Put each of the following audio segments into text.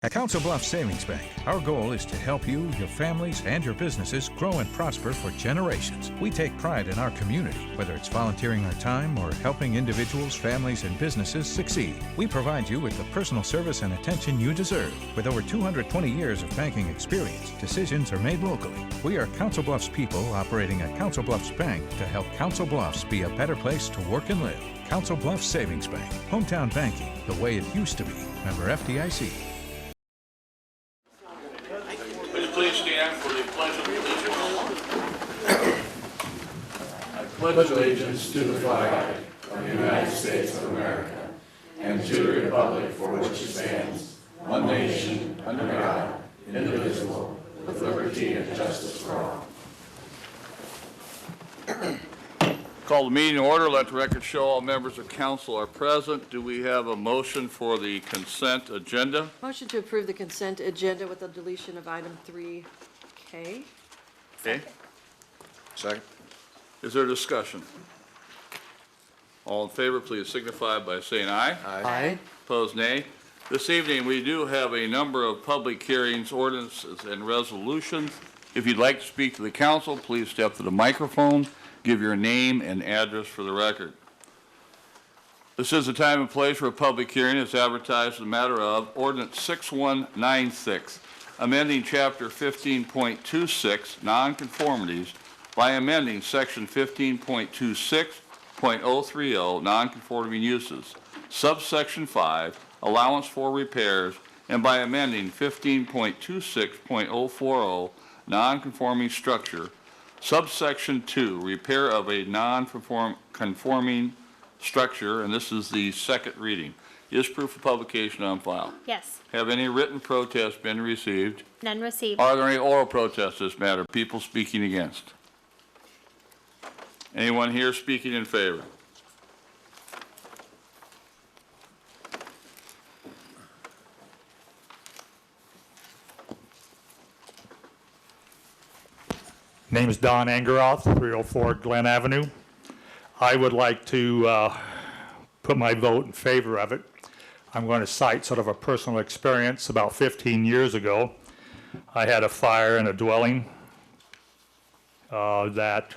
At Council Bluffs Savings Bank, our goal is to help you, your families, and your businesses grow and prosper for generations. We take pride in our community, whether it's volunteering our time or helping individuals, families, and businesses succeed. We provide you with the personal service and attention you deserve. With over 220 years of banking experience, decisions are made locally. We are Council Bluffs people operating at Council Bluffs Bank to help Council Bluffs be a better place to work and live. Council Bluffs Savings Bank. Hometown banking, the way it used to be. Member FDIC. Please stand for the Pledge of Allegiance. I pledge allegiance to the flag of the United States of America and to the republic for which it stands, one nation, under God, indivisible, with liberty and justice for all. Call the meeting to order. Let the record show all members of council are present. Do we have a motion for the consent agenda? Motion to approve the consent agenda with the deletion of item 3K. Okay. Second. Is there discussion? All in favor, please signify by saying aye. Aye. Opposed, nay. This evening, we do have a number of public hearings, ordinances, and resolutions. If you'd like to speak to the council, please step to the microphone. Give your name and address for the record. This is the time and place for a public hearing. It's advertised in the matter of Ordinance 6196, amending Chapter 15.26, Nonconformities, by amending Section 15.26.030, Nonconforming Uses, Subsection 5, Allowance for Repairs, and by amending 15.26.040, Nonconforming Structure, Subsection 2, repair of a non-conforming structure, and this is the second reading. Is proof of publication on file? Yes. Have any written protests been received? None received. Are there any oral protests this matter? People speaking against? Anyone here speaking in favor? Name is Don Angeroth, 304 Glen Avenue. I would like to put my vote in favor of it. I'm going to cite sort of a personal experience. About 15 years ago, I had a fire in a dwelling that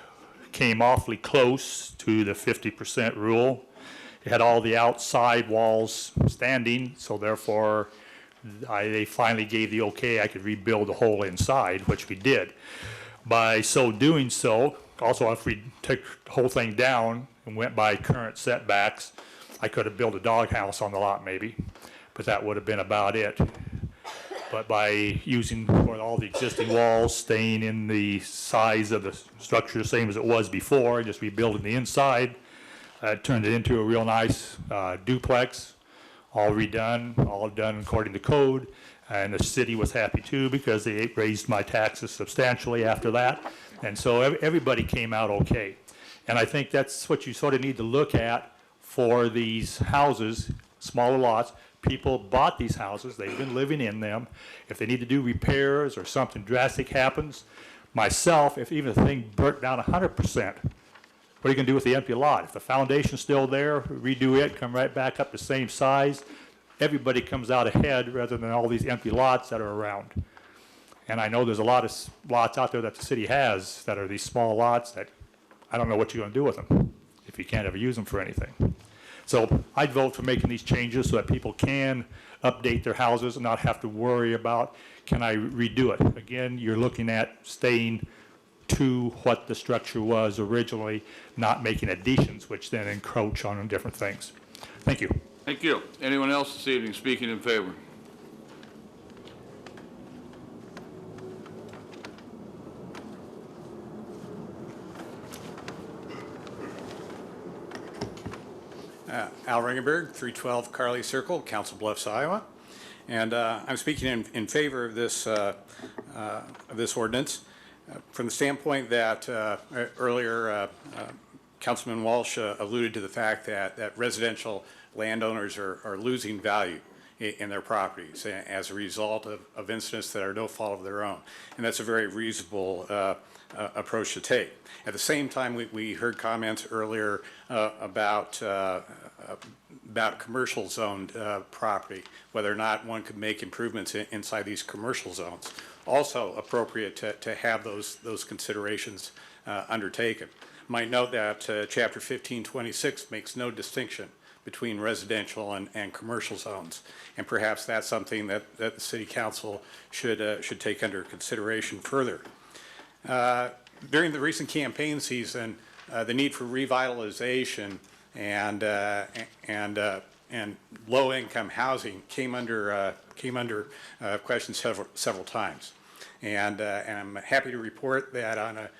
came awfully close to the 50% rule. It had all the outside walls standing, so therefore they finally gave the okay. I could rebuild the whole inside, which we did. By so doing so, also if we took the whole thing down and went by current setbacks, I could have built a doghouse on the lot maybe, but that would have been about it. But by using all the existing walls, staying in the size of the structure the same as it was before, just rebuilding the inside, turned it into a real nice duplex, all redone, all done according to code. And the city was happy too because they raised my taxes substantially after that. And so everybody came out okay. And I think that's what you sort of need to look at for these houses, smaller lots. People bought these houses, they've been living in them. If they need to do repairs or something drastic happens, myself, if even the thing burnt down 100%, what are you gonna do with the empty lot? If the foundation's still there, redo it, come right back up the same size, everybody comes out ahead rather than all these empty lots that are around. And I know there's a lot of lots out there that the city has that are these small lots that I don't know what you're going to do with them if you can't ever use them for anything. So I'd vote for making these changes so that people can update their houses and not have to worry about, can I redo it? Again, you're looking at staying to what the structure was originally, not making additions, which then encroach on different things. Thank you. Thank you. Anyone else this evening speaking in favor? Al Ringenberg, 312 Carly Circle, Council Bluffs, Iowa. And I'm speaking in favor of this ordinance from the standpoint that earlier Councilman Walsh alluded to the fact that residential landowners are losing value. in their properties as a result of incidents that are no fault of their own. And that's a very reasonable approach to take. At the same time, we heard comments earlier about commercial zoned property, whether or not one could make improvements inside these commercial zones. Also appropriate to have those considerations undertaken. Might note that Chapter 1526 makes no distinction between residential and commercial zones, and perhaps that's something that the City Council should take under consideration further. During the recent campaign season, the need for revitalization and low-income housing came under question several times, and I'm happy to report that on a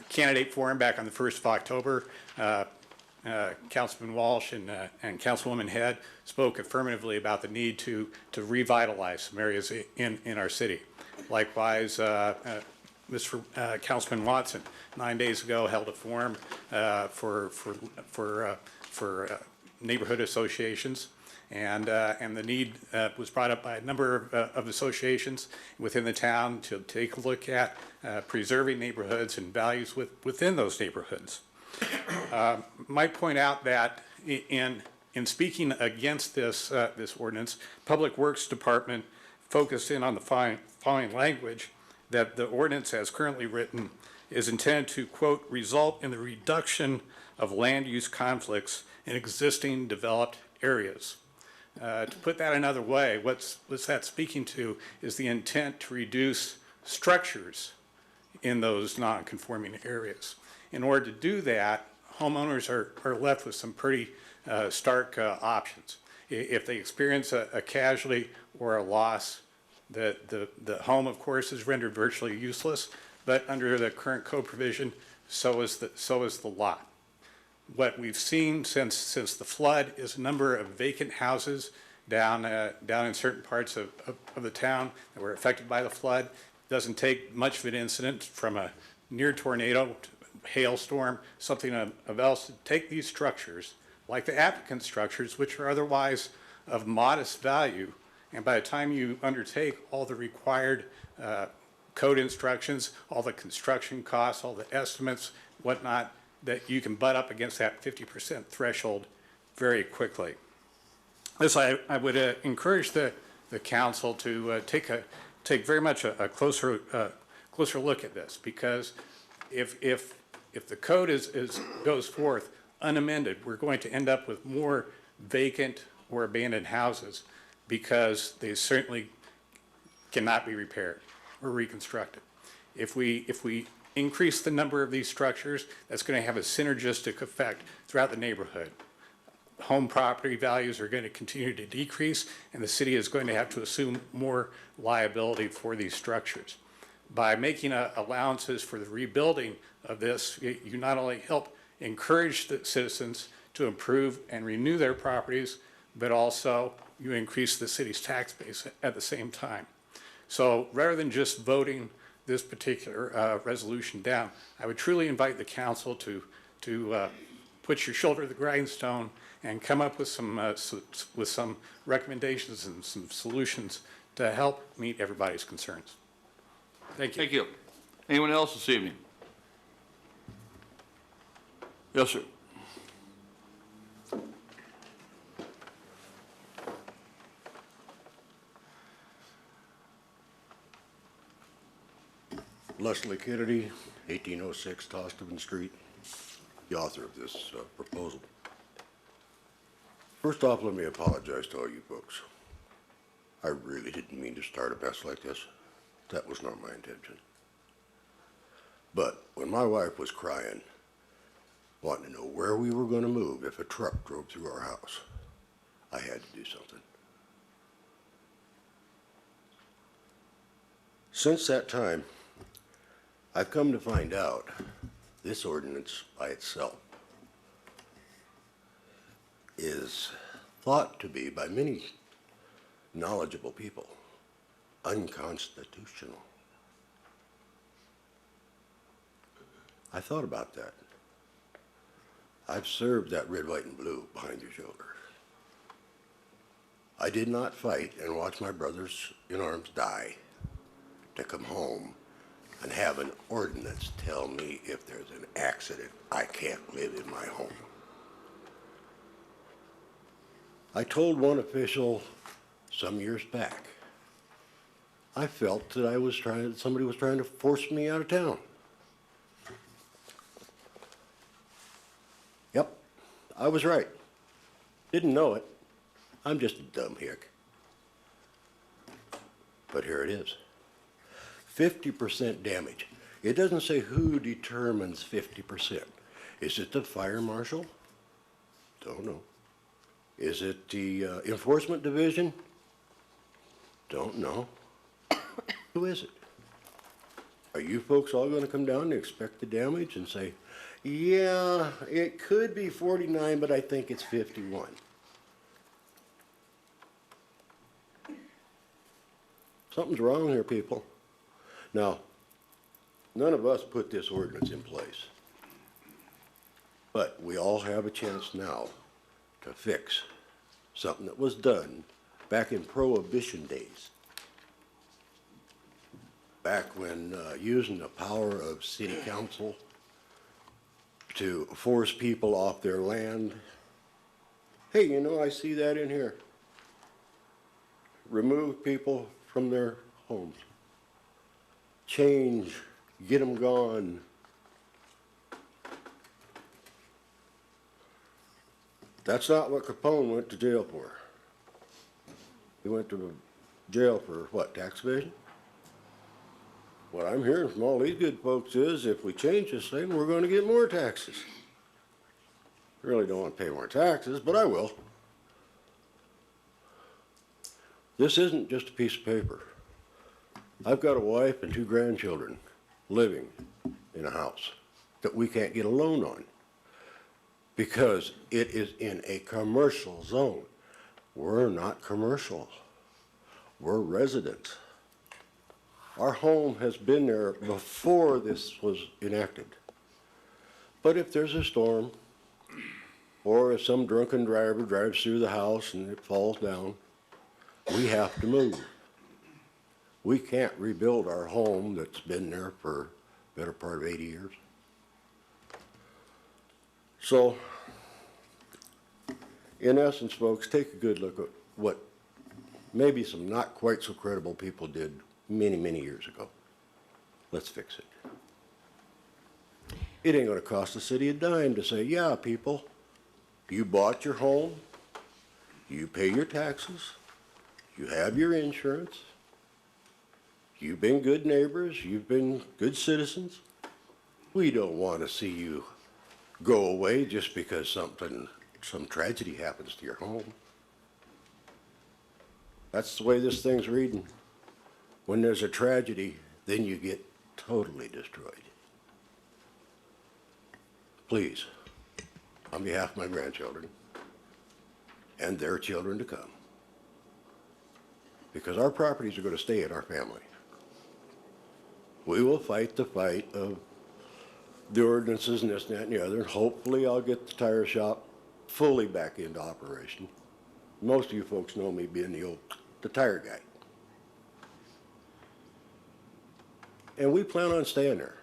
candidate forum back on the 1st of October, Councilman Walsh and Councilwoman Head spoke affirmatively about the need to revitalize some areas in our city. Likewise, Councilman Watson 9 days ago held a forum for neighborhood associations, and the need was brought up by a number of associations within the town to take a look at preserving neighborhoods and values within those neighborhoods. Might point out that in speaking against this ordinance, Public Works Department focused in on the following language, that the ordinance as currently written is intended to, quote, result in the reduction of land use conflicts in existing developed areas. To put that another way, what's that speaking to is the intent to reduce structures in those non-conforming areas. In order to do that, homeowners are left with some pretty stark options. If they experience a casualty or a loss, the home, of course, is rendered virtually useless, but under the current code provision, so is the lot. What we've seen since the flood is a number of vacant houses down in certain parts of the town that were affected by the flood. It doesn't take much of an incident from a near tornado, hailstorm, something of else to take these structures, like the applicant structures, which are otherwise of modest value, and by the time you undertake all the required code instructions, all the construction costs, all the estimates, whatnot, that you can butt up against that 50% threshold very quickly. This, I would encourage the council to take very much a closer look at this, because if the code goes forth unamended, we're going to end up with more vacant or abandoned houses, because they certainly cannot be repaired or reconstructed. If we increase the number of these structures, that's going to have a synergistic effect throughout the neighborhood. Home property values are going to continue to decrease, and the city is going to have to assume more liability for these structures. By making allowances for the rebuilding of this, you not only help encourage the citizens to improve and renew their properties, but also you increase the city's tax base at the same time. So rather than just voting this particular resolution down, I would truly invite the council to put your shoulder to the grindstone and come up with some recommendations and some solutions to help meet everybody's concerns. Thank you. Thank you. Anyone else this evening? Yes, sir. Leslie Kennedy, 1806 Tostovan Street, the author of this proposal. First off, let me apologize to all you folks. I really didn't mean to start a mess like this. That was not my intention. But when my wife was crying, wanting to know where we were going to move if a truck drove through our house, I had to do something. Since that time, I've come to find out this ordinance by itself is thought to be, by many knowledgeable people, unconstitutional. I thought about that. I've served that red, white, and blue behind your shoulder. I did not fight and watch my brothers in arms die to come home and have an ordinance tell me if there's an accident, I can't live in my home. I told one official some years back, I felt that somebody was trying to force me out of town. Yep, I was right. Didn't know it. I'm just a dumb hick. But here it is. 50% damage. It doesn't say who determines 50%. Is it the fire marshal? Don't know. Is it the enforcement division? Don't know. Who is it? Are you folks all going to come down and expect the damage and say, yeah, it could be 49, but I think it's 51? Something's wrong here, people. Now, none of us put this ordinance in place, but we all have a chance now to fix something that was done back in Prohibition days. Back when using the power of city council to force people off their land. Hey, you know, I see that in here. Remove people from their homes. Change, get them gone. That's not what Capone went to jail for. He went to jail for what, tax evasion? What I'm hearing from all these good folks is if we change this thing, we're going to get more taxes. I really don't want to pay more taxes, but I will. This isn't just a piece of paper. I've got a wife and 2 grandchildren living in a house that we can't get a loan on because it is in a commercial zone. We're not commercial. We're residents. Our home has been there before this was enacted. But if there's a storm, or if some drunken driver drives through the house and it falls down, we have to move. We can't rebuild our home that's been there for the better part of 80 years. So, in essence, folks, take a good look at what maybe some not quite so credible people did many, many years ago. Let's fix it. It ain't gonna cost the city a dime to say, yeah, people, you bought your home, you pay your taxes, you have your insurance, you've been good neighbors, you've been good citizens. We don't want to see you go away just because some tragedy happens to your home. That's the way this thing's reading. When there's a tragedy, then you get totally destroyed. Please, on behalf of my grandchildren and their children to come, because our properties are going to stay in our family, we will fight the fight of the ordinances and this, and that, and the other, and hopefully I'll get the tire shop fully back into operation. Most of you folks know me being the tire guy. And we plan on staying there.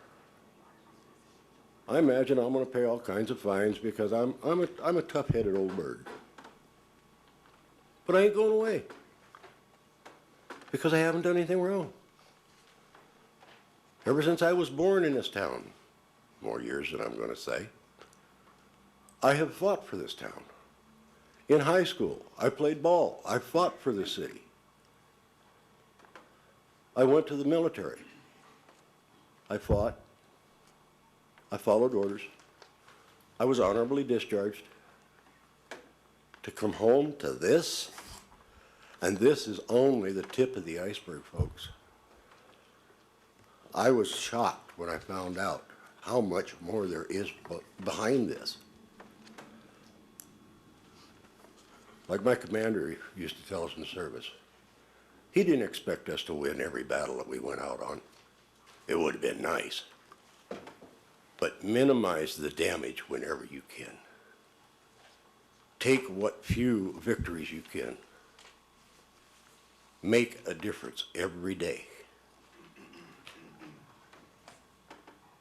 I imagine I'm going to pay all kinds of fines because I'm a tough-headed old bird. But I ain't going away because I haven't done anything wrong. Ever since I was born in this town, more years than I'm going to say, I have fought for this town. In high school, I played ball. I fought for the city. I went to the military. I fought. I followed orders. I was honorably discharged. To come home to this, and this is only the tip of the iceberg, folks. I was shocked when I found out how much more there is behind this. Like my commander used to tell us in the service, he didn't expect us to win every battle that we went out on. It would have been nice. But minimize the damage whenever you can. Take what few victories you can make a difference every day.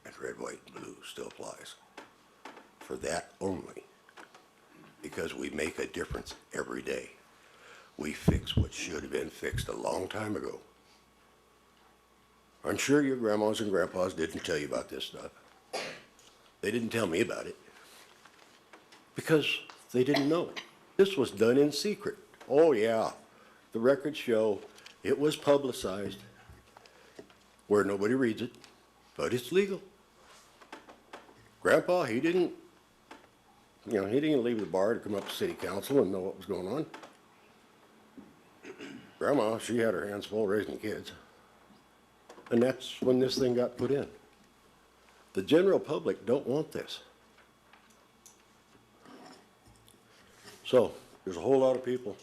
And red, white, and blue still applies for that only, because we make a difference every day. We fix what should have been fixed a long time ago. I'm sure your grandmas and grandpas didn't tell you about this stuff. They didn't tell me about it because they didn't know. This was done in secret. Oh yeah, the records show it was publicized where nobody reads it, but it's legal. Grandpa, he didn't leave the bar to come up to city council and know what was going on. Grandma, she had her hands full raising kids. And that's when this thing got put in. The general public don't want this. So, there's a whole lot of people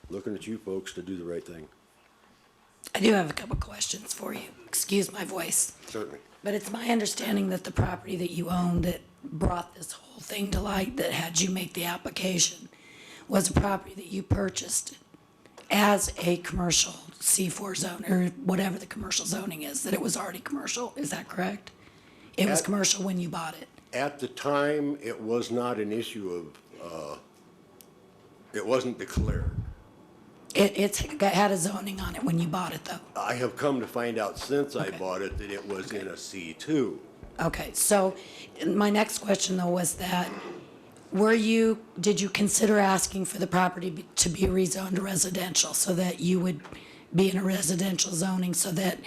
looking at you folks to do the right thing. I do have a couple questions for you. Excuse my voice. Certainly. But it's my understanding that the property that you owned that brought this whole thing to light, that had you make the application, was a property that you purchased as a commercial C4 zone, or whatever the commercial zoning is, that it was already commercial. Is that correct? It was commercial when you bought it. At the time, it was not an issue of, it wasn't declared. It had a zoning on it when you bought it, though. I have come to find out since I Okay. bought it that it was in a C2. Okay, so my next question though was that, did you consider asking for the property to be rezoned to residential so that you would be in a residential zoning, so that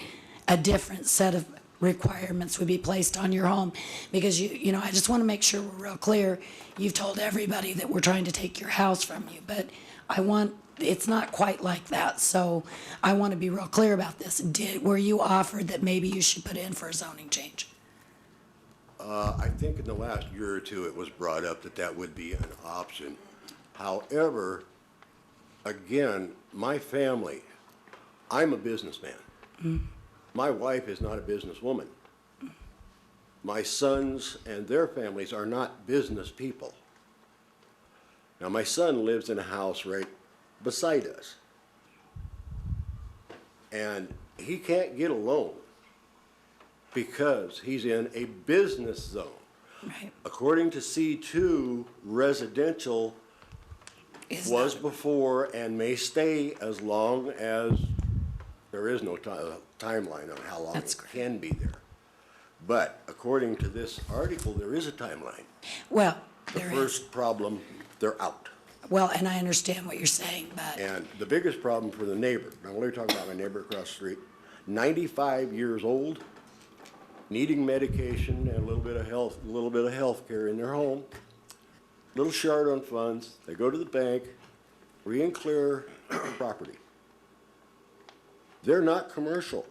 a different set of requirements would be placed on your home? Because I just want to make sure we're real clear. You've told everybody that we're trying to take your house from you, but it's not quite like that. So I want to be real clear about this. Were you offered that maybe you should put in for a zoning change? I think in the last year or two, it was brought up that that would be an option. However, again, my family, I'm a businessman. My wife is not a businesswoman. My sons and their families are not business people. Now, my son lives in a house right beside us. And he can't get a loan because he's in a business zone. Right. According to C2, residential Is was that- before and may stay as long as, there is no timeline on how long That's it correct. can be there. But according to this article, there is a timeline. Well, The there is. first problem, they're out. Well, and I understand what you're saying, but And the biggest problem for the neighbor, now we're talking about my neighbor across the street, 95 years old, needing medication and a little bit of health care in their home, little short on funds, they go to the bank, free and clear property. They're not commercial.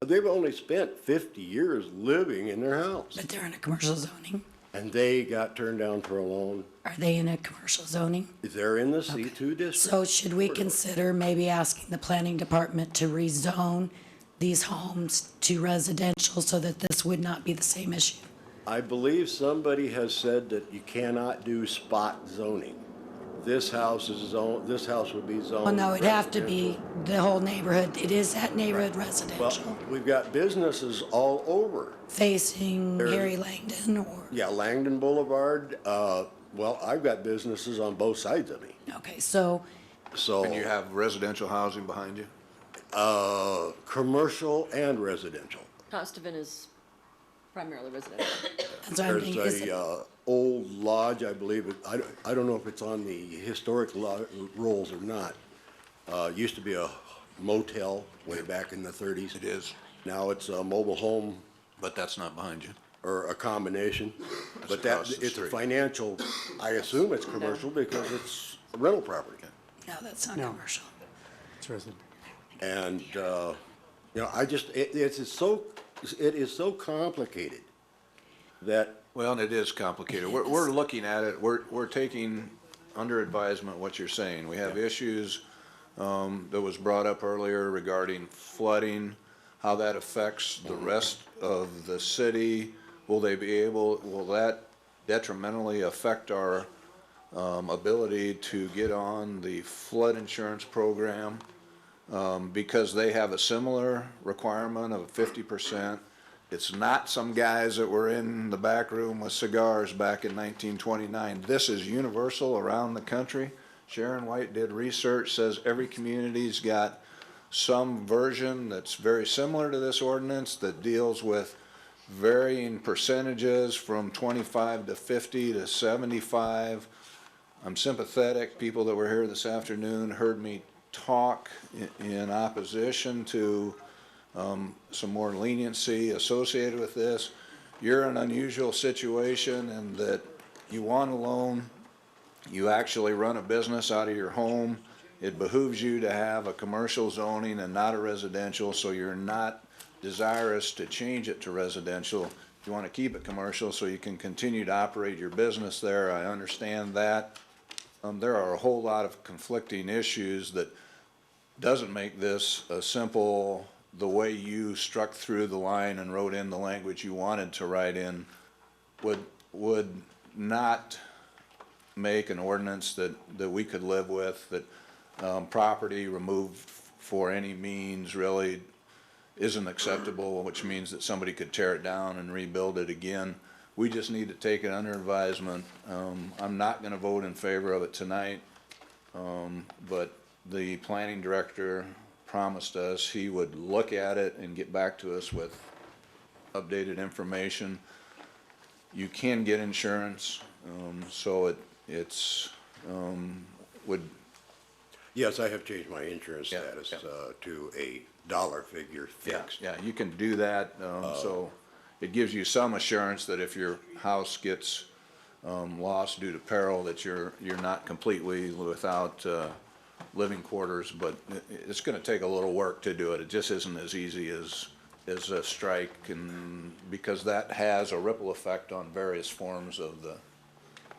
They've only spent 50 years living in their house, they're in a commercial zoning. and they got turned down for a loan. Are they in a commercial zoning? They're in the C2 district. So should we consider maybe asking the planning department to rezone these homes to residential so that this would not be the same issue? I believe somebody has said that you cannot do spot zoning. This house would be zoned. Well, no, it'd have to be residential. the whole neighborhood. It is that neighborhood Well, residential, we've got businesses all over. facing There's- Harry Langdon or, Yeah, Langdon Boulevard, well, I've got businesses on both sides of me, okay, so, so. And you have residential housing behind you? Commercial and residential. Costavan is primarily residential. that's what I'm There's thinking. Is it- a old lodge, I believe, I don't know if it's on the historic rolls or not. Used to be a motel way back in the 30s. It is, Now it's a mobile home but that's not behind you. or a combination. But across the it's a street. financial, I assume it's commercial because it's a rental property. No, that's not commercial. And, it is so complicated that, Well, and it is complicated. We're looking at it, we're taking under advisement what you're saying. We have issues, that was brought up earlier regarding flooding, how that affects the rest of the city. Will that detrimentally affect our ability to get on the flood insurance program, because they have a similar requirement of 50%. It's not some guys that were in the back room with cigars back in 1929. This is universal around the country. Sharon White did research, says every community's got some version that's very similar to this ordinance that deals with varying percentages from 25 to 50 to 75. I'm sympathetic. People that were here this afternoon heard me talk in opposition to some more leniency associated with this. You're in an unusual situation in that you want a loan, you actually run a business out of your home. It behooves you to have a commercial zoning and not a residential, so you're not desirous to change it to residential. You want to keep it commercial so you can continue to operate your business there. I understand that. There are a whole lot of conflicting issues that doesn't make this a simple, the way you struck through the line and wrote in the language you wanted to write in would not make an ordinance that we could live with, that property removed for any means really isn't acceptable, which means that somebody could tear it down and rebuild it again. We just need to take it under advisement. I'm not going to vote in favor of it tonight, but the planning director promised us he would look at it and get back to us with updated information. You can get insurance, so it's would. Yes, I have changed my insurance Yeah, status yeah. To a dollar figure fixed. Yeah, you can do that, so it gives you some assurance that if your house gets lost due to peril, that you're not completely without living quarters, but it's gonna take a little work to do it. It just isn't as easy as a strike, and because that has a ripple effect on various forms of the.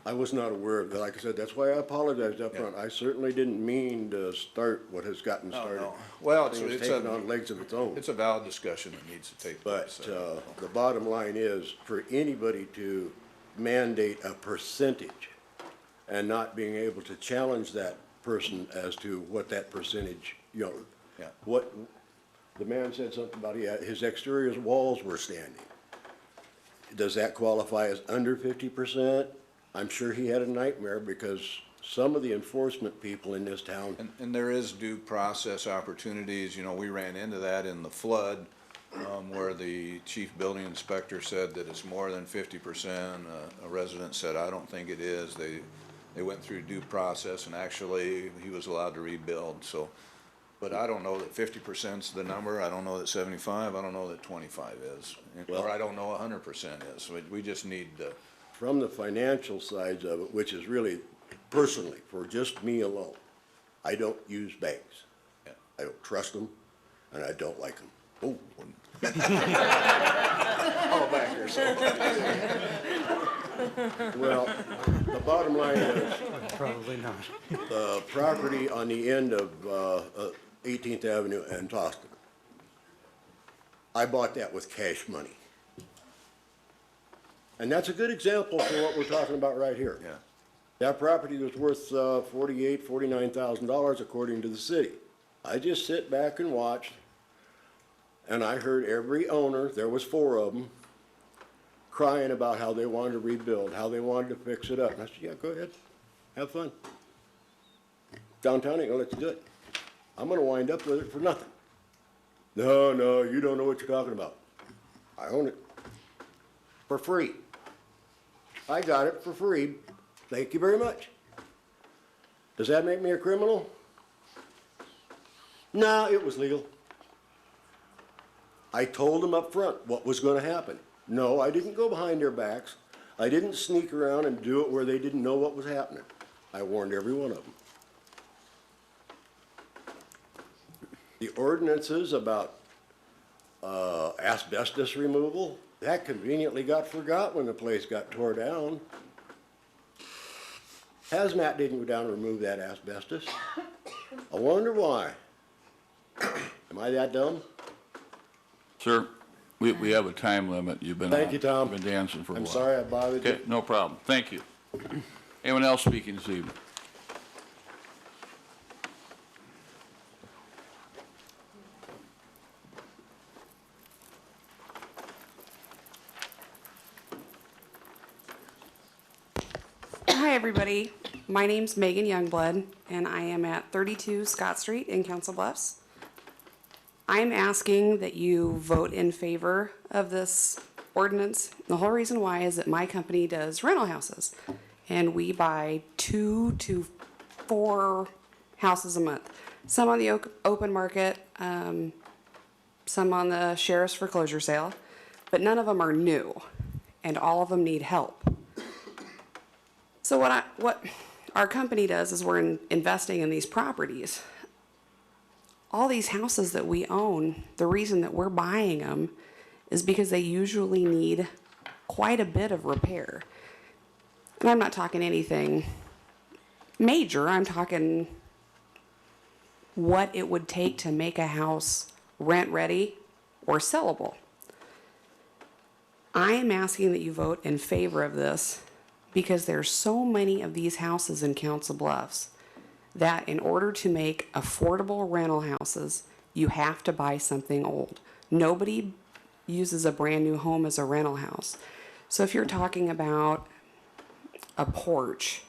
I was not aware of that. Like I said, that's why I apologized up front. I certainly didn't mean to start what has gotten started. No. Well, Thing it's is taking on legs of its own. It's a valid discussion that needs to take place. But the bottom line is, for anybody to mandate a percentage and not being able to challenge that person as to what that percentage, Yeah. what, the man said something about his exterior walls were standing. Does that qualify as under 50%? I'm sure he had a nightmare because some of the enforcement people in this town. And there is due process opportunities, we ran into that in the flood, where the chief building inspector said that it's more than 50%. A resident said, I don't think it is. They went through due process and actually he was allowed to rebuild, so. But I don't know that 50%'s the number. I don't know that 75, I don't know that 25 is. Or I don't know 100% is. We just need to. From the financial sides of it, which is really personally, for just me alone, I don't use banks. Yeah. I don't trust them, and I don't like them. Oh. All back here, so. Well, the bottom line is, Probably not. the property on the end of 18th Avenue and Tosca, I bought that with cash money. And that's a good example for what we're talking about right here. Yeah. That property was worth $49,000 according to the city. I just sit back and watched, and I heard every owner, there was 4 of them, crying about how they wanted to rebuild, how they wanted to fix it up. And I said, yeah, go ahead, have fun. Downtown ain't gonna let you do it. I'm gonna wind up with it for nothing. No, you don't know what you're talking about. I own it for free. I got it for free. Thank you very much. Does that make me a criminal? No, it was legal. I told them up front what was going to happen. No, I didn't go behind their backs. I didn't sneak around and do it where they didn't know what was happening. I warned every one of them. The ordinances about asbestos removal, that conveniently got forgot when the place got tore down. Hazmat didn't go down and remove that asbestos. I wonder why. Am I that dumb? Sir, we have a time limit. You've been Thank you, Tom. You've been dancing for a while. I'm sorry I bothered you. Okay, no problem. Thank you. Anyone else speaking this evening? Hi, everybody. My name's Megan Youngblood, and I am at 32 Scott Street in Council Bluffs. I'm asking that you vote in favor of this ordinance. The whole reason why is that my company does rental houses, and we buy 2 to 4 houses a month. Some on the open market, some on the sheriff's foreclosure sale, but none of them are new, and all of them need help. So what our company does is we're investing in these properties. All these houses that we own, the reason that we're buying them is because they usually need quite a bit of repair. And I'm not talking anything major, I'm talking what it would take to make a house rent ready or sellable. I am asking that you vote in favor of this because there's so many of these houses in Council Bluffs that in order to make affordable rental houses, you have to buy something old. Nobody uses a brand new home as a rental house. So if you're talking about a porch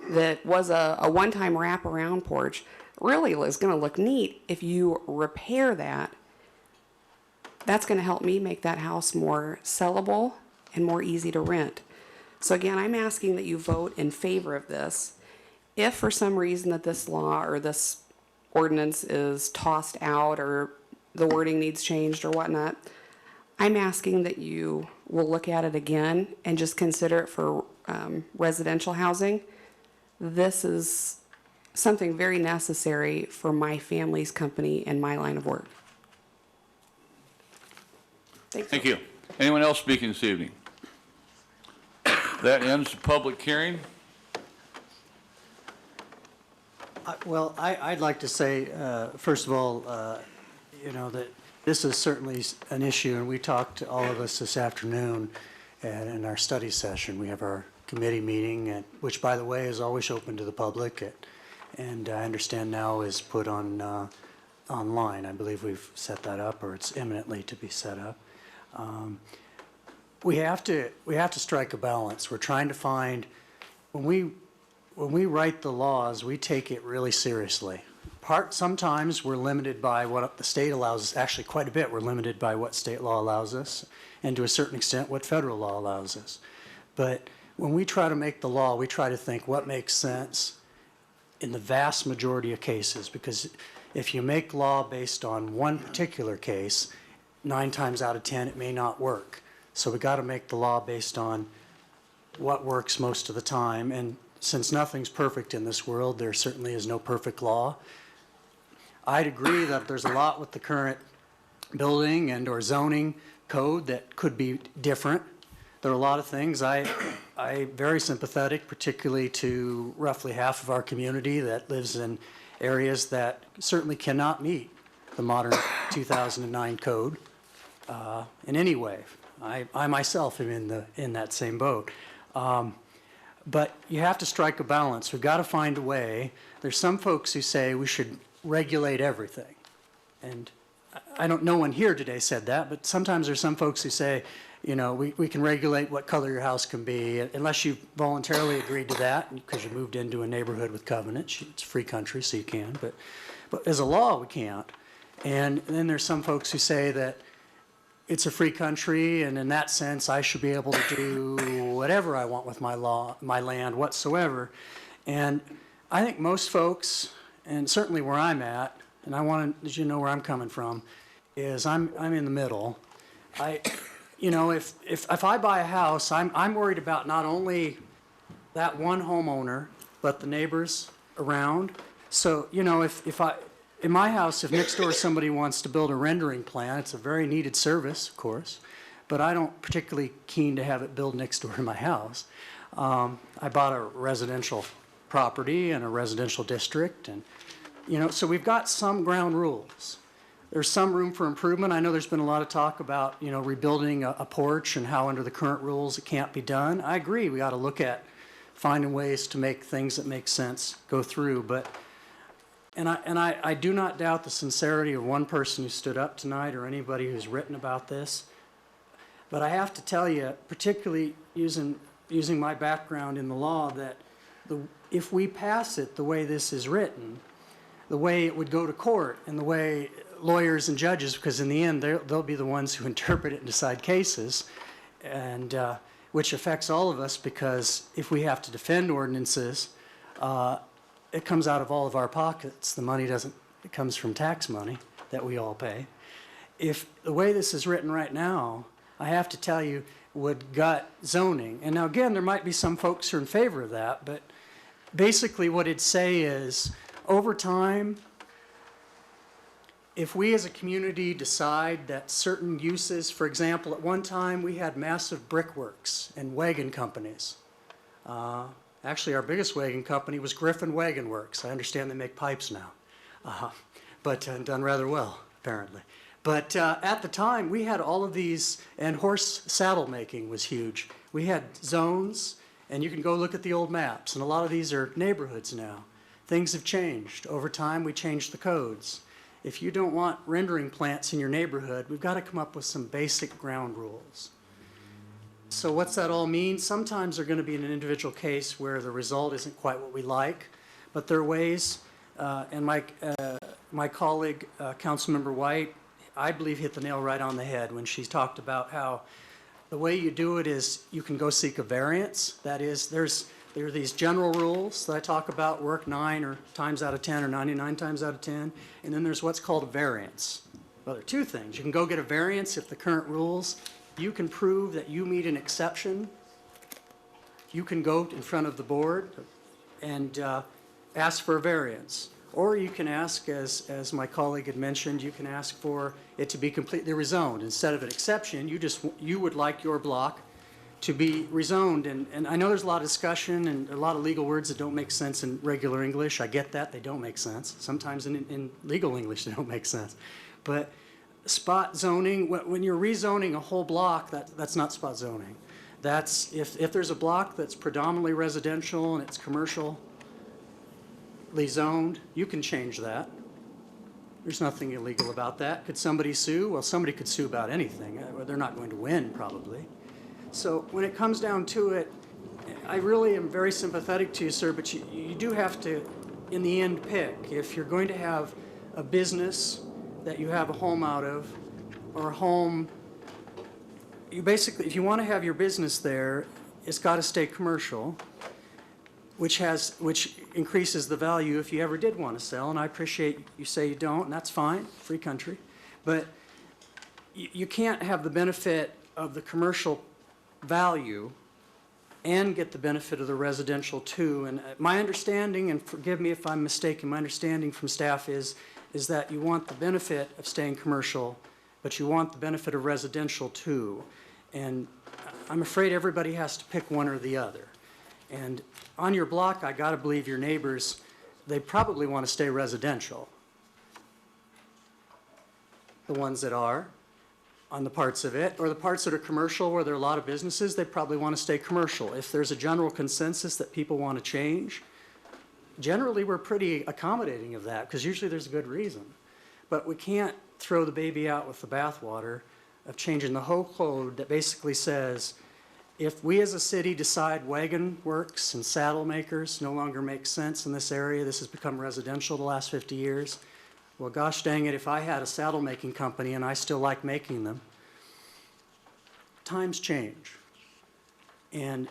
that was a one-time wraparound porch, really is going to look neat. If you repair that, that's going to help me make that house more sellable and more easy to rent. So again, I'm asking that you vote in favor of this. If for some reason that this law or this ordinance is tossed out or the wording needs changed or whatnot, I'm asking that you will look at it again and just consider it for residential housing. This is something very necessary for my family's company and my line of work. Thank you. Anyone else speaking this evening? That ends the public hearing. Well, I'd like to say, first of all, that this is certainly an issue, and we talked, all of us this afternoon, and in our study session. We have our committee meeting, which, by the way, is always open to the public, and I understand now is put on online. I believe we've set that up, or it's imminently to be set up. We have to strike a balance. We're trying to find, when we write the laws, we take it really seriously. Sometimes we're limited by what the state allows us. Actually, quite a bit we're limited by what state law allows us, and to a certain extent what federal law allows us. But when we try to make the law, we try to think what makes sense in the vast majority of cases, because if you make law based on one particular case, 9 times out of 10 it may not work. So we got to make the law based on what works most of the time. And since nothing's perfect in this world, there certainly is no perfect law. I'd agree that there's a lot with the current building and or zoning code that could be different. There are a lot of things. I'm very sympathetic, particularly to roughly half of our community that lives in areas that certainly cannot meet the modern 2009 code in any way. I myself am in that same boat. But you have to strike a balance. We've got to find a way. There's some folks who say we should regulate everything. And no one here today said that, but sometimes there's some folks who say, we can regulate what color your house can be, unless you voluntarily agreed to that, because you moved into a neighborhood with covenants. It's a free country, so you can. But as a law, we can't. And then there's some folks who say that it's a free country, and in that sense, I should be able to do whatever I want with my land whatsoever. And I think most folks, and certainly where I'm at, and I want to, know where I'm coming from, is I'm in the middle. If I buy a house, I'm worried about not only that one homeowner, but the neighbors around. So, in my house, if next door somebody wants to build a rendering plan, it's a very needed service, of course, but I don't particularly keen to have it built next door to my house. I bought a residential property in a residential district, and so we've got some ground rules. There's some room for improvement. I know there's been a lot of talk about rebuilding a porch and how under the current rules it can't be done. I agree. We ought to look at finding ways to make things that make sense go through. But, and I do not doubt the sincerity of one person who stood up tonight or anybody who's written about this. But I have to tell you, particularly using my background in the law, that if we pass it the way this is written, the way it would go to court and the way lawyers and judges, because in the end they'll be the ones who interpret it and decide cases, and which affects all of us, because if we have to defend ordinances, it comes out of all of our pockets. The money doesn't, it comes from tax money that we all pay. If the way this is written right now, I have to tell you, would gut zoning. And now again, there might be some folks who are in favor of that, but basically what it'd say is, over time, if we as a community decide that certain uses, for example, at one time we had massive brickworks and wagon companies. Actually, our biggest wagon company was Griffin Wagon Works. I understand they make pipes now, but done rather well, apparently. But at the time, we had all of these, and horse saddle making was huge. We had zones, and you can go look at the old maps, and a lot of these are neighborhoods now. Things have changed. Over time, we changed the codes. If you don't want rendering plants in your neighborhood, we've got to come up with some basic ground rules. So what's that all mean? Sometimes they're going to be in an individual case where the result isn't quite what we like, but there are ways, and my colleague, Councilmember White, I believe hit the nail right on the head when she talked about how the way you do it is you can go seek a variance. That is, there are these general rules that I talk about, work 9 or times out of 10 or 99 times out of 10, and then there's what's called a variance. Well, there are two things. You can go get a variance if the current rules, you can prove that you meet an exception. You can go in front of the board and ask for a variance. Or you can ask, as my colleague had mentioned, you can ask for it to be completely rezoned. Instead of an exception, you would like your block to be rezoned. And I know there's a lot of discussion and a lot of legal words that don't make sense in regular English. I get that, they don't make sense. Sometimes in legal English they don't make sense. But spot zoning, when you're rezoning a whole block, that's not spot zoning. That's, if there's a block that's predominantly residential and it's commercially zoned, you can change that. There's nothing illegal about that. Could somebody sue? Well, somebody could sue about anything. They're not going to win, probably. So when it comes down to it, I really am very sympathetic to you, sir, but you do have to, in the end, pick. If you're going to have a business that you have a home out of, or a home, you basically, if you want to have your business there, it's got to stay commercial, which increases the value if you ever did want to sell. And I appreciate you say you don't, and that's fine, free country. But you can't have the benefit of the commercial value and get the benefit of the residential too. And my understanding, and forgive me if I'm mistaken, my understanding from staff is that you want the benefit of staying commercial, but you want the benefit of residential too. And I'm afraid everybody has to pick one or the other. And on your block, I gotta believe your neighbors, they probably want to stay residential. The ones that are on the parts of it, or the parts that are commercial where there are a lot of businesses, they probably want to stay commercial. If there's a general consensus that people want to change, generally we're pretty accommodating of that, because usually there's a good reason. But we can't throw the baby out with the bathwater of changing the whole code that basically says, if we as a city decide wagon works and saddle makers no longer make sense in this area, this has become residential the last 50 years, well, gosh dang it, if I had a saddle making company and I still like making them, times change. And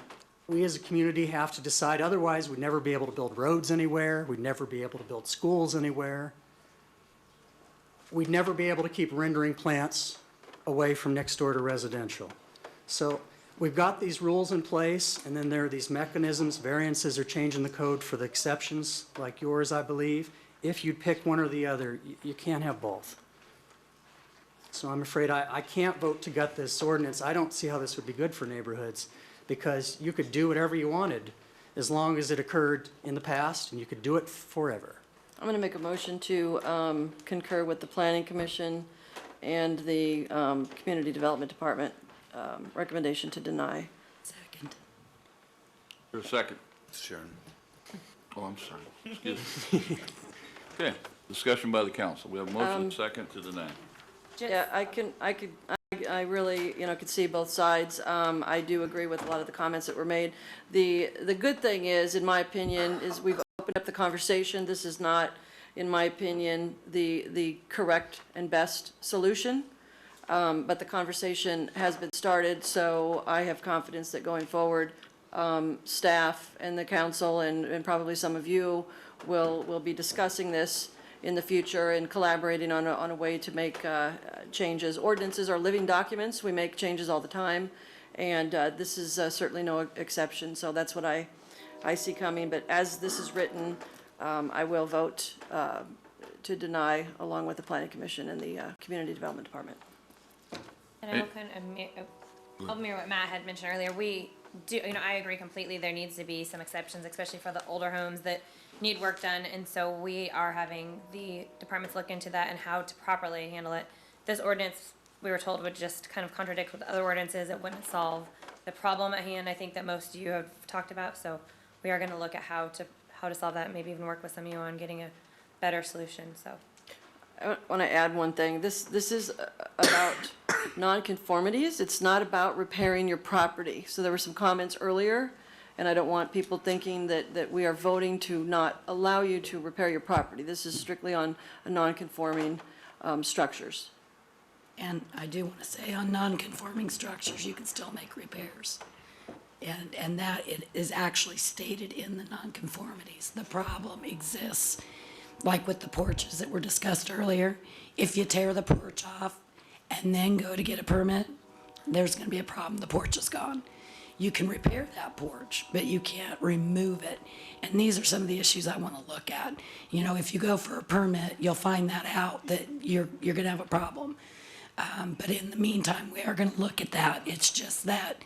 we as a community have to decide, otherwise we'd never be able to build roads anywhere, we'd never be able to build schools anywhere, we'd never be able to keep rendering plants away from next door to residential. So we've got these rules in place, and then there are these mechanisms, variances are changing the code for the exceptions, like yours, I believe. If you pick one or the other, you can't have both. So I'm afraid I can't vote to gut this ordinance. I don't see how this would be good for neighborhoods, because you could do whatever you wanted as long as it occurred in the past, and you could do it forever. I'm going to make a motion to concur with the Planning Commission and the Community Development Department recommendation to deny. Second. For a second. Sharon. Oh, I'm sorry. Excuse me. Okay, discussion by the council. We have a motion and second to deny. Yeah, I really, could see both sides. I do agree with a lot of the comments that were made. The good thing is, in my opinion, is we've opened up the conversation. This is not, in my opinion, the correct and best solution. But the conversation has been started, so I have confidence that going forward, staff and the council and probably some of you will be discussing this in the future and collaborating on a way to make changes. Ordinances are living documents. We make changes all the time, and this is certainly no exception. So that's what I see coming. But as this is written, I will vote to deny along with the Planning Commission and the Community Development Department. And I will kind of mirror what Matt had mentioned earlier. We do, I agree completely. There needs to be some exceptions, especially for the older homes that need work done. And so we are having the departments look into that and how to properly handle it. This ordinance, we were told, would just kind of contradict with other ordinances. It wouldn't solve the problem at hand, I think, that most of you have talked about. So we are going to look at how to solve that and maybe even work with some of you on getting a better solution. So I want to add one thing. This is about nonconformities. It's not about repairing your property. So there were some comments earlier, and I don't want people thinking that we are voting to not allow you to repair your property. This is strictly on nonconforming structures. And I do want to say on non-conforming structures, you can still make repairs. And that it is actually stated in the nonconformities. The problem exists, like with the porches that were discussed earlier. If you tear the porch off and then go to get a permit, there's going to be a problem. The porch is gone. You can repair that porch, but you can't remove it. And these are some of the issues I want to look at. If you go for a permit, you'll find that out, that you're going to have a problem. But in the meantime, we are going to look at that. It's just that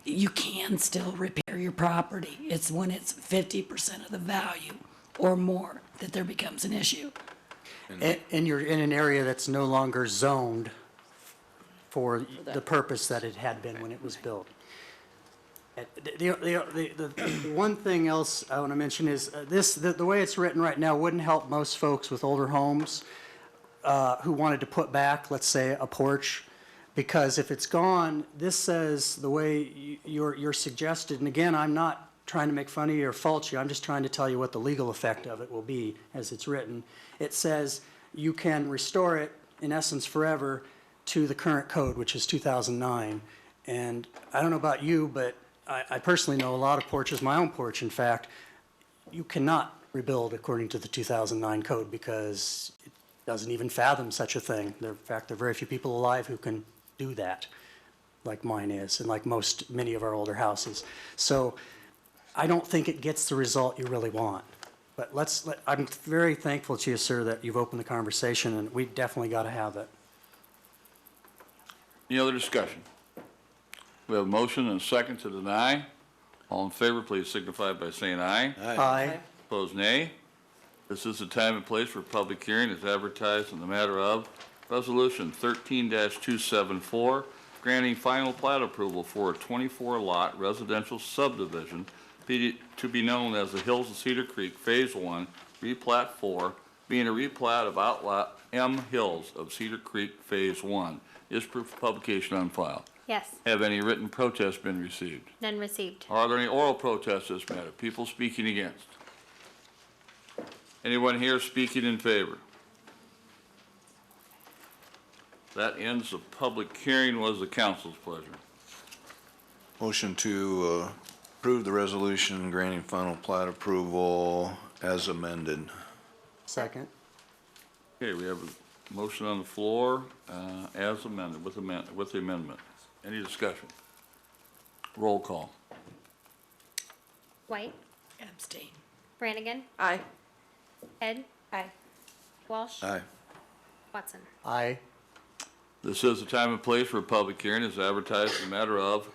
you can still repair your property. It's when it's 50% of the value or more that there becomes an issue. And you're in an area that's no longer zoned for the purpose that it had been when it was built. The one thing else I want to mention is the way it's written right now wouldn't help most folks with older homes who wanted to put back, let's say, a porch. Because if it's gone, this says the way you're suggested, and again, I'm not trying to make fun of you or fault you, I'm just trying to tell you what the legal effect of it will be as it's written. It says you can restore it, in essence, forever to the current code, which is 2009. And I don't know about you, but I personally know a lot of porches, my own porch, in fact, you cannot rebuild according to the 2009 code because it doesn't even fathom such a thing. In fact, there are very few people alive who can do that, like mine is, and like many of our older houses. So I don't think it gets the result you really want. But I'm very thankful to you, sir, that you've opened the conversation, and we definitely got to have it. Any other discussion? We have a motion and a second to deny. All in favor, please signify by saying aye. Aye. Opposed, nay. This is the time and place for public hearing as advertised in the matter of Resolution 13-274, granting final plat approval for a 24-lot residential subdivision to be known as the Hills of Cedar Creek Phase 1, replat 4, being a replat of outlot M Hills of Cedar Creek Phase 1. Is proof of publication on file? yes, Have any written protests been received? none received. Are there any oral protests this matter? People speaking against? Anyone here speaking in favor? That ends the public hearing. Was the council's pleasure? Motion to approve the resolution granting final plat approval as amended. Second. Okay, we have a motion on the floor as amended, with the amendment. Any discussion? Roll call. White, Abstain. Brannigan, Aye. Ed, aye. Walsh, Aye. Watson. Aye. This is the time and place for a public hearing as advertised in the matter of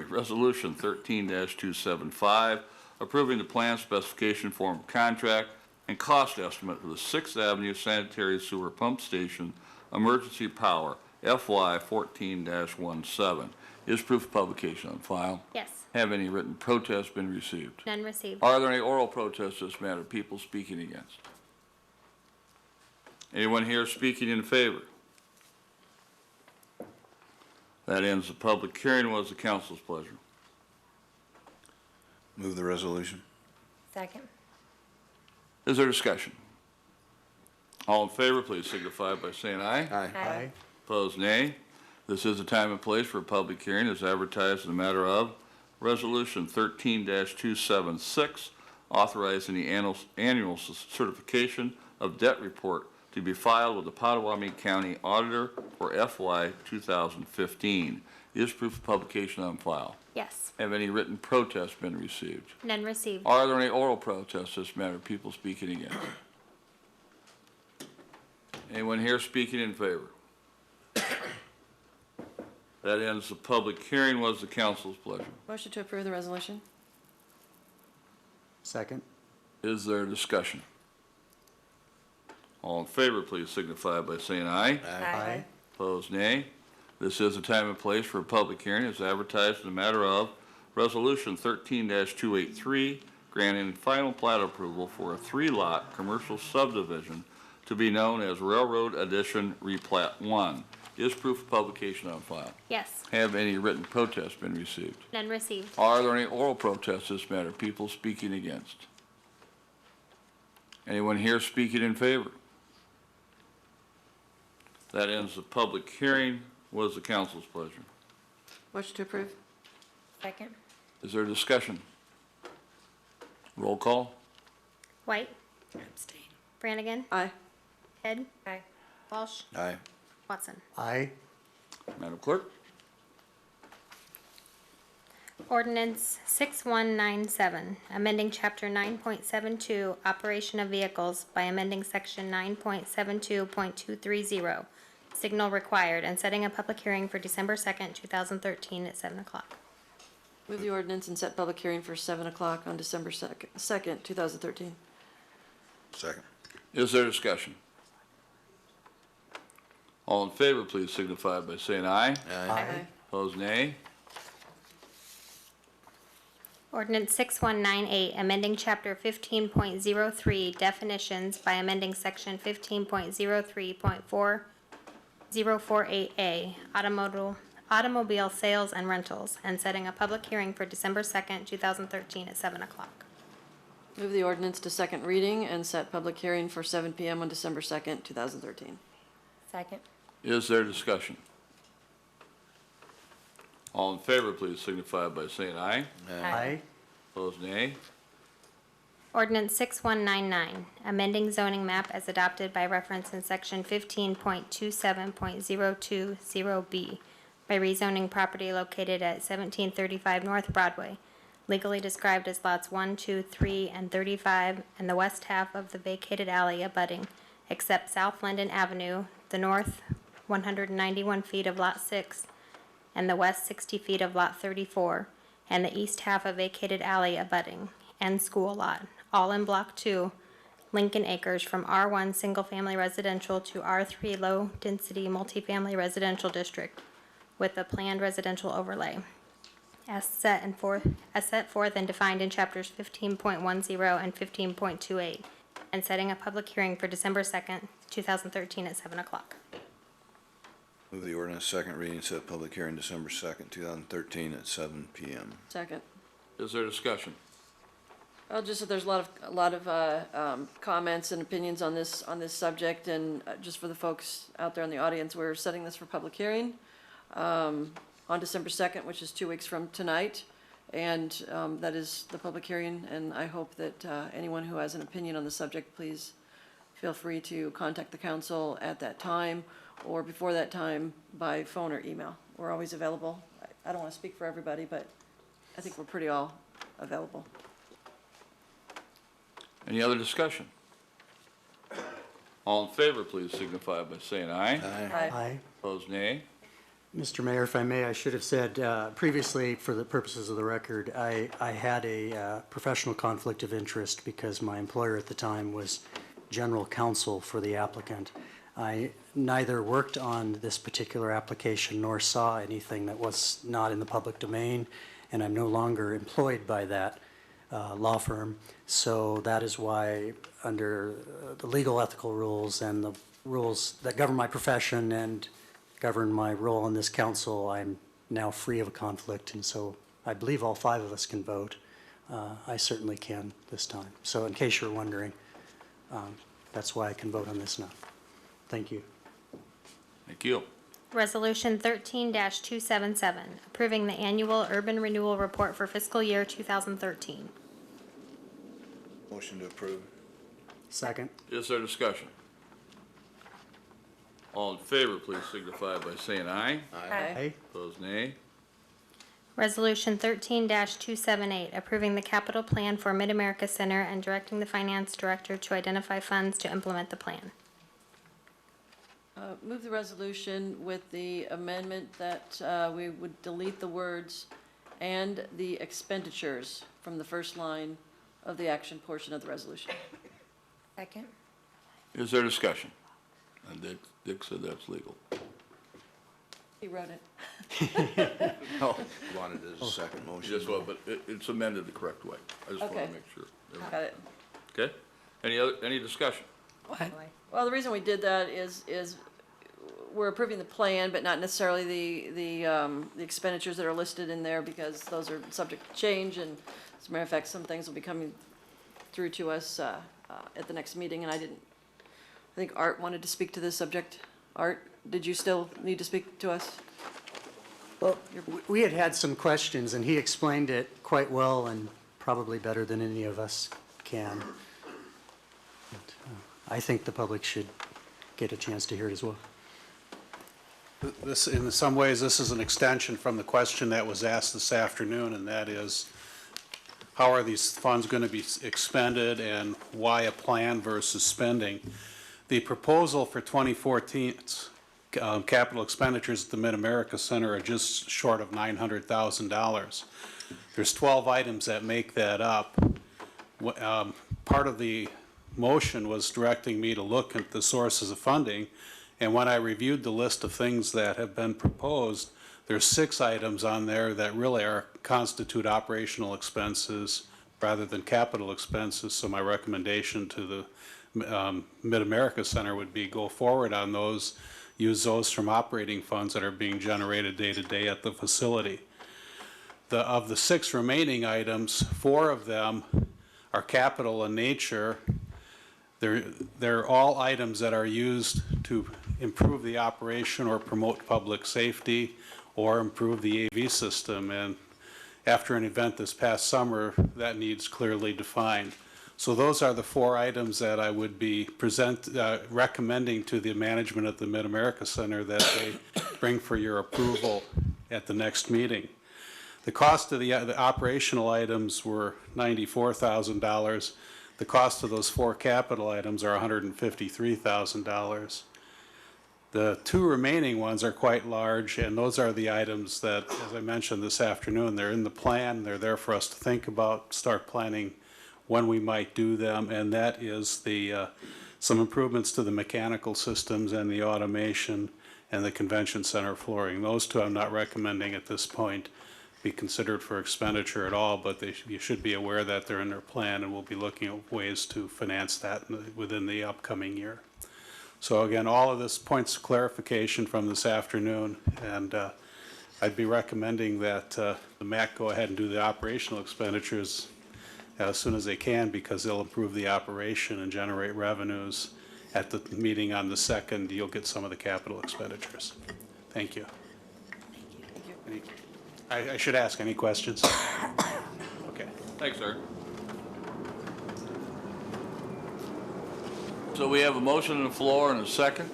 Resolution 13-275, approving the plan specification form of contract and cost estimate for the 6th Avenue Sanitary Sewer Pump Station Emergency Power FY 14-17. Is proof of publication on file? Yes, Have any written protests been received? None received. Are there any oral protests to this matter, people speaking against? Anyone here speaking in favor? That ends the public hearing. What is the council's pleasure? Move the resolution. Second. Is there discussion? All in favor, please signify by saying aye. Aye. Opposed, nay. This is the time and place for a public hearing as advertised in the matter of Resolution 13-276, authorizing the annual certification of debt report to be filed with the Potawatomi County Auditor for FY 2015. Is proof of publication on file? Yes. Have any written protests been received? None received. Are there any oral protests to this matter, people speaking against? Anyone here speaking in favor? That ends the public hearing. What is the council's pleasure? Motion to approve the resolution? Second. Is there discussion? All in favor, please signify by saying aye. Aye. Opposed, nay. This is the time and place for a public hearing as advertised in the matter of Resolution 13-283, granting final plat approval for a 3-lot commercial subdivision to be known as Railroad Addition Replat 1. Is proof of publication on file? Yes. Have any written protests been received? None received. Are there any oral protests to this matter, people speaking against? Anyone here speaking in favor? That ends the public hearing. What is the council's pleasure? Motion to approve? Second. Is there discussion? Roll call? White. Abstain. Brannigan. Aye. Head. Aye. Walsh. Aye. Watson. Aye. Madam Clerk? Ordinance 6197, amending Chapter 9.72, Operation of Vehicles by amending Section 9.72.230, signal required, and setting a public hearing for December 2nd, 2013 at 7 o'clock. Move the ordinance and set public hearing for 7 o'clock on December 2nd, 2013. Second. Is there discussion? All in favor, please signify by saying aye. Aye. Opposed, nay. Ordinance 6198, amending Chapter 15.03, definitions by amending Section 15.03.4048A, automobile sales and rentals, and setting a public hearing for December 2nd, 2013 at 7 o'clock. Move the ordinance to second reading and set public hearing for 7 PM on December 2nd, 2013. Second. Is there discussion? All in favor, please signify by saying aye. Aye. Opposed, nay. Ordinance 6199, amending zoning map as adopted by reference in Section 15.27.020B by rezoning property located at 1735 North Broadway, legally described as lots 1, 2, 3, and 35, and the west half of the vacated alley abutting, except South Linden Avenue, the north 191 feet of Lot 6, and the west 60 feet of Lot 34, and the east half of vacated alley abutting, and school lot, all in Block 2, Lincoln Acres, from R1 Single Family Residential to R3 Low Density Multifamily Residential District, with a planned residential overlay, as set forth and defined in Chapters 15.10 and 15.28, and setting a public hearing for December 2nd, 2013 at 7 o'clock. Move the ordinance second reading, set public hearing December 2nd, 2013 at 7 PM. Second. Is there discussion? Well, just that there's a lot of comments and opinions on this subject, and just for the folks out there in the audience, we're setting this for public hearing on December 2nd, which is 2 weeks from tonight, and that is the public hearing, and I hope that anyone who has an opinion on the subject, please feel free to contact the council at that time, or before that time by phone or email. We're always available. I don't want to speak for everybody, but I think we're pretty all available. Any other discussion? All in favor, please signify by saying aye. Aye. Opposed, nay. Mr. Mayor, if I may, I should have said previously, for the purposes of the record, I had a professional conflict of interest because my employer at the time was general counsel for the applicant. I neither worked on this particular application nor saw anything that was not in the public domain, and I'm no longer employed by that law firm. So that is why, under the legal ethical rules and the rules that govern my profession and govern my role in this council, I'm now free of a conflict. And so I believe all 5 of us can vote. I certainly can this time. So in case you're wondering, that's why I can vote on this now. Thank you. Thank you. Resolution 13-277, approving the annual urban renewal report for fiscal year 2013. Motion to approve. Second. Is there discussion? All in favor, please signify by saying aye. Aye. Opposed, nay. Resolution 13-278, approving the capital plan for Mid-America Center and directing the finance director to identify funds to implement the plan. Move the resolution with the amendment that we would delete the words "and the expenditures" from the first line of the action portion of the resolution. Second. Is there discussion? And Dick said that's legal. He wrote it. No, Wanted as a second motion. just what, but it's amended the correct way. I just want to Okay. make sure. Got it. Okay? Any discussion? Well, the reason we did that is we're approving the plan, but not necessarily the expenditures that are listed in there, because those are subject to change, and as a matter of fact, some things will be coming through to us at the next meeting, and I think Art wanted to speak to this subject. Art, did you still need to speak to us? Well, we had some questions, and he explained it quite well and probably better than any of us can. And, I think the public should get a chance to hear it as well. This, in some ways, this is an extension from the question that was asked this afternoon, and that is, how are these funds going to be expended and why a plan versus spending? The proposal for 2014's capital expenditures at the Mid-America Center are just short of $900,000. There's 12 items that make that up. Part of the motion was directing me to look at the sources of funding, and when I reviewed the list of things that have been proposed, there's 6 items on there that really constitute operational expenses rather than capital expenses. So my recommendation to the Mid-America Center would be go forward on those, use those from operating funds that are being generated day to day at the facility. Of the 6 remaining items, 4 of them are capital in nature. They're all items that are used to improve the operation or promote public safety or improve the AV system. And after an event this past summer, that needs clearly defined. So those are the 4 items that I would be recommending to the management at the Mid-America Center that they bring for your approval at the next meeting. The cost of the operational items were $94,000. The cost of those 4 capital items are $153,000. The 2 remaining ones are quite large, and those are the items that, as I mentioned this afternoon, they're in the plan. They're there for us to think about, start planning when we might do them, and that is some improvements to the mechanical systems and the automation and the convention center flooring. Those 2 I'm not recommending at this point be considered for expenditure at all, but you should be aware that they're in their plan, and we'll be looking at ways to finance that within the upcoming year. So again, all of this points to clarification from this afternoon, and I'd be recommending that the MAC go ahead and do the operational expenditures as soon as they can, because they'll improve the operation and generate revenues. At the meeting on the 2nd, you'll get some of the capital expenditures. Thank you. I should ask any questions? Okay. Thanks, sir. So we have a motion on the floor and a second.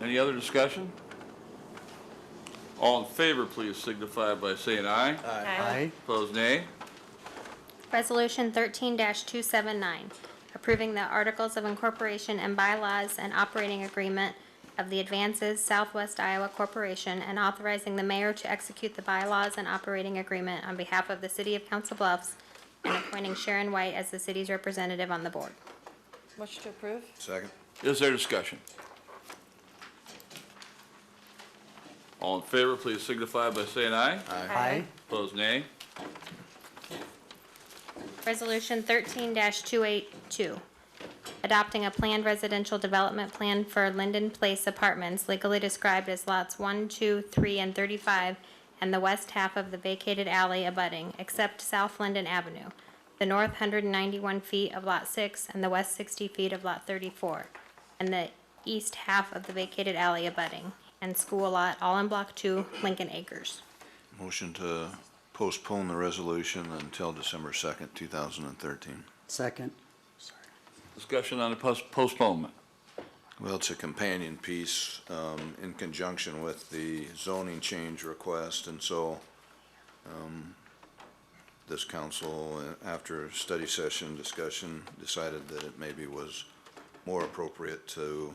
Any other discussion? All in favor, please signify by saying aye. Aye. Opposed, nay. Resolution 13-279, approving the Articles of Incorporation and bylaws and operating agreement of the Advances Southwest Iowa Corporation and authorizing the mayor to execute the bylaws and operating agreement on behalf of the City of Council Bluffs and appointing Sharon White as the city's representative on the board. Motion to approve? Second. Is there discussion? All in favor, please signify by saying aye. Aye. Opposed, nay. Resolution 13-282, adopting a planned residential development plan for Linden Place Apartments, legally described as lots 1, 2, 3, and 35, and the west half of the vacated alley abutting, except South Linden Avenue, the north 191 feet of Lot 6, and the west 60 feet of Lot 34, and the east half of the vacated alley abutting, and school lot, all in Block 2, Lincoln Acres. Motion to postpone the resolution until December 2nd, 2013. Second. Discussion on the postponement. Well, it's a companion piece in conjunction with the zoning change request, and so this council, after a study session discussion, decided that it maybe was more appropriate to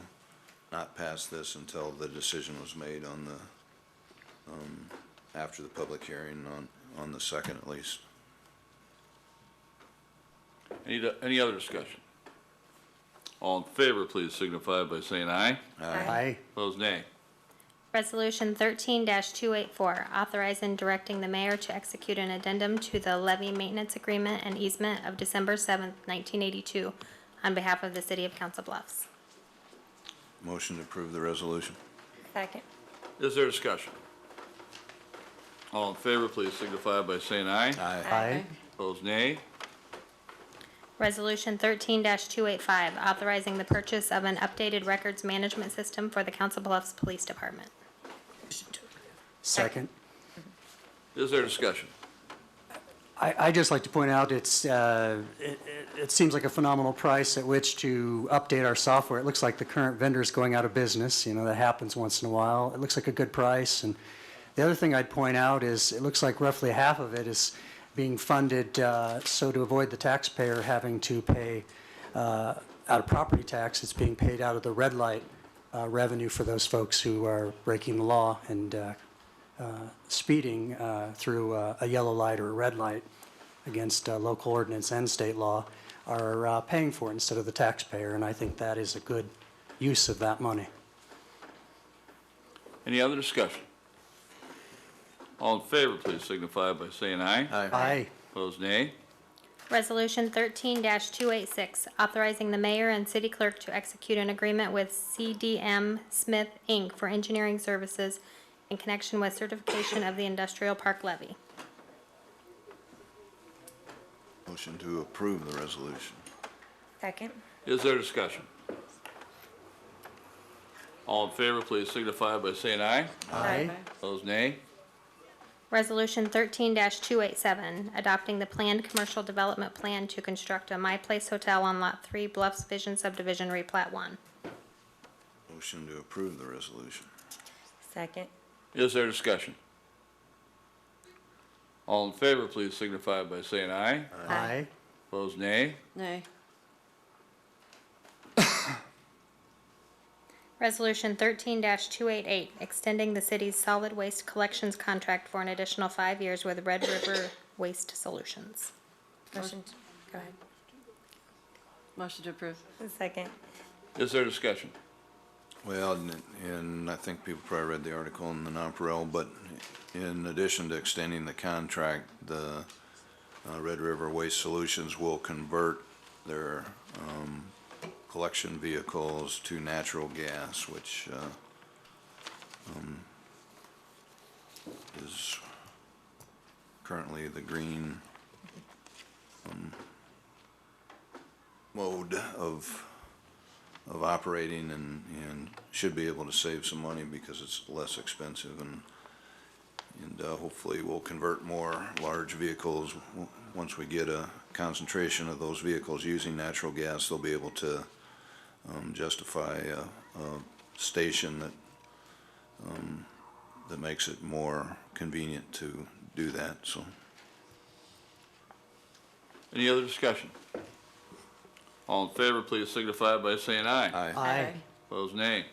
not pass this until the decision was made on the, after the public hearing on the 2nd at least. Any other discussion? All in favor, please signify by saying aye. Aye. Opposed, nay. Resolution 13-284, authorizing and directing the mayor to execute an addendum to the levy maintenance agreement and easement of December 7th, 1982, on behalf of the city of Council Bluffs. Motion to approve the resolution. Second. Is there discussion? All in favor, please signify by saying aye. Aye. Opposed, nay. Resolution 13-285, authorizing the purchase of an updated records management system for the Council Bluffs Police Department. Second. Is there discussion? I'd just like to point out it seems like a phenomenal price at which to update our software. It looks like the current vendor is going out of business. You know, that happens once in a while. It looks like a good price. And the other thing I'd point out is it looks like roughly half of it is being funded so to avoid the taxpayer having to pay out of property tax, it's being paid out of the red light revenue for those folks who are breaking the law and speeding through a yellow light or a red light against local ordinance and state law are paying for it instead of the taxpayer, and I think that is a good use of that money. Any other discussion? All in favor, please signify by saying aye. Aye. Opposed, nay. Resolution 13-286, authorizing the mayor and city clerk to execute an agreement with CDM Smith, Inc. for engineering services in connection with certification of the industrial park levy. Motion to approve the resolution. Second. Is there discussion? All in favor, please signify by saying aye. Aye. Opposed, nay. Resolution 13-287, adopting the planned commercial development plan to construct a My Place Hotel on Lot 3, Bluffs Vision Subdivision, Replat 1. Motion to approve the resolution. Second. Is there discussion? All in favor, please signify by saying aye. Aye. Opposed, nay. Nay. Resolution 13-288, extending the city's solid waste collections contract for an additional 5 years with Red River Waste Solutions. Motion. Go ahead. Motion to approve. Second. Is there discussion? Well, and I think people probably read the article in the Nonpareil, but in addition to extending the contract, the Red River Waste Solutions will convert their collection vehicles to natural gas, which is currently the green mode of operating, and should be able to save some money because it's less expensive, and hopefully we'll convert more large vehicles. Once we get a concentration of those vehicles using natural gas, they'll be able to justify a station that makes it more convenient to do that. So, Any other discussion? All in favor, please signify by saying aye. Aye. Opposed, nay.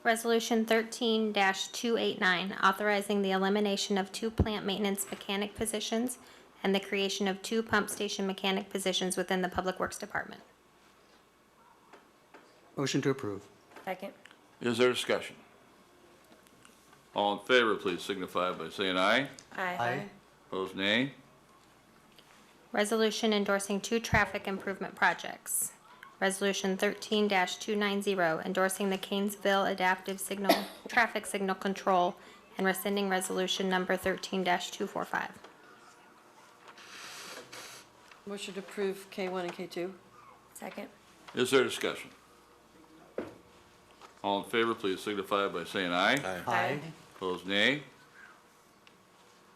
Resolution 13-289, authorizing the elimination of 2 plant maintenance mechanic positions and the creation of 2 pump station mechanic positions within the Public Works Department. Motion to approve. Second. Is there discussion? All in favor, please signify by saying aye. Aye. Opposed, nay. Resolution endorsing 2 traffic improvement projects. Resolution 13-290, endorsing the Canesville Adaptive Signal, Traffic Signal Control, and rescinding resolution number 13-245. Motion to approve K1 and K2. Second. Is there discussion? All in favor, please signify by saying aye. Aye. Opposed, nay.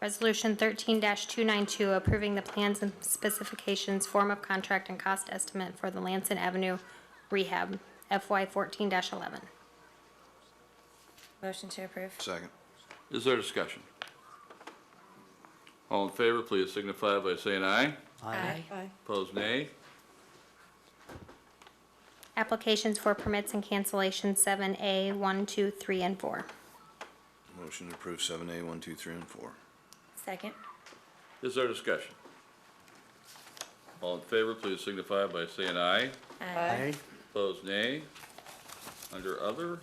Resolution 13-292, approving the plans and specifications, form of contract, and cost estimate for the Lanson Avenue rehab, FY 14-11. Motion to approve. Second. Is there discussion? All in favor, please signify by saying aye. Aye. Aye. Opposed, nay. Applications for permits and cancellations, 7A, 1, 2, 3, and 4. Motion to approve 7A, 1, 2, 3, and 4. Second. Is there discussion? All in favor, please signify by saying aye. Aye. Opposed, nay. Under other,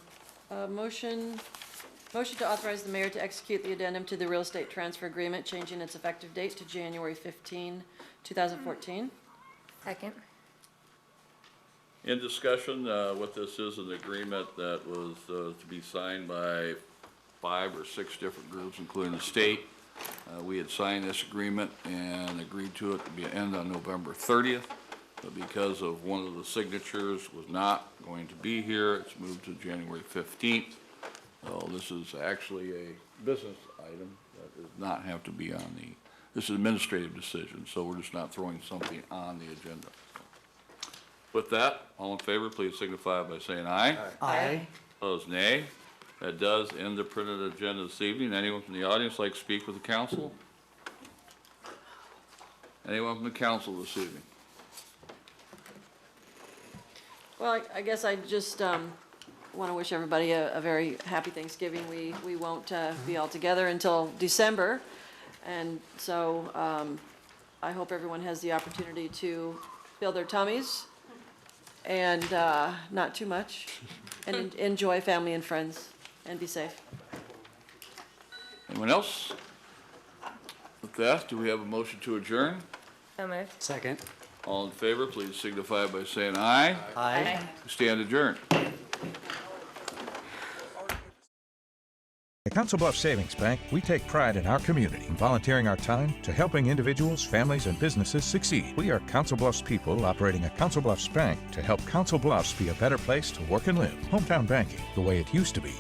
Motion to authorize the mayor to execute the addendum to the real estate transfer agreement, changing its effective date to January 15, 2014. Second. in discussion, what this is an agreement that was to be signed by 5 or 6 different groups, including the state. We had signed this agreement and agreed to it to be end on November 30th, but because of one of the signatures was not going to be here, it's moved to January 15th. So this is actually a business item that does not have to be on this is an administrative decision, so we're just not throwing something on the agenda. With that, all in favor, please signify by saying aye. Aye. Opposed, nay. That does end the printed agenda this evening. Anyone from the audience like to speak with the council? Anyone from the council this evening? Well, I guess I just want to wish everybody a very happy Thanksgiving. We won't be all together until December, and so I hope everyone has the opportunity to fill their tummies and not too much, and enjoy family and friends, and be safe. Anyone else? With that, do we have a motion to adjourn? So moved. Second. All in favor, please signify by saying aye. Aye. Stand adjourned. At Council Bluffs Savings Bank, we take pride in our community and volunteering our time to helping individuals, families, and businesses succeed. We are Council Bluffs people operating a Council Bluffs bank to help Council Bluffs be a better place to work and live. Hometown banking, the way it used to be.